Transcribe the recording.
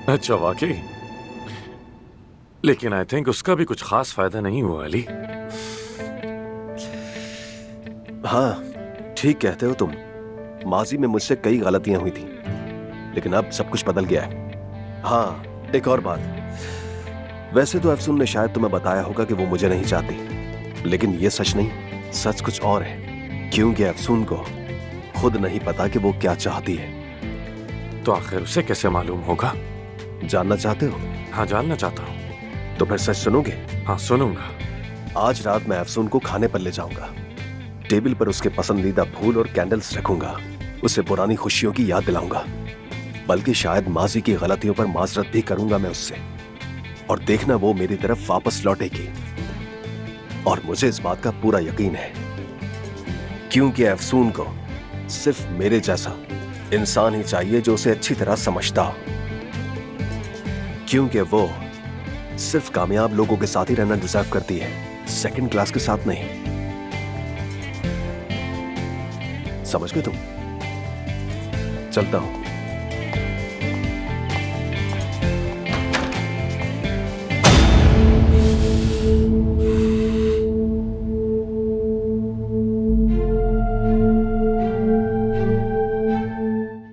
अच्छा, वाकई? लेकिन आई थिंक उसका भी कुछ खास फायदा नहीं हुआ अली। हाँ, ठीक कहते हो तुम। माजी में मुझसे कई गलतियां हुई थी, लेकिन अब सब कुछ बदल गया है। हाँ, एक और बात। वैसे तो अफसून ने शायद तुम्हें बताया होगा कि वो मुझे नहीं चाहती, लेकिन ये सच नहीं, सच कुछ और है। क्योंकि अफसून को खुद नहीं पता कि वो क्या चाहती है। तो आखिर उसे कैसे मालूम होगा? जानना चाहते हो? हाँ, जानना चाहता हूँ। तो फिर सच सुनोगे? हाँ, सुनूंगा। आज रात मैं अफसून को खाने पर ले जाऊंगा। टेबल पर उसके पसंदीदा फूल और कैंडल्स रखूंगा। उसे पुरानी खुशियों की याद दिलाऊंगा, बल्कि शायद माजी की गलतियों पर माजरत भी करूंगा मैं उससे। और देखना, वो मेरी तरफ वापस लौटेगी। और मुझे इस बात का पूरा यकीन है, क्योंकि अफसून को सिर्फ मेरे जैसा इंसान ही चाहिए जो उसे अच्छी तरह समझता हो। क्योंकि वो सिर्फ कामयाब लोगों के साथ ही रहना डिजर्व करती है, सेकंड क्लास के साथ नहीं। समझ गए तुम? चलता हूं।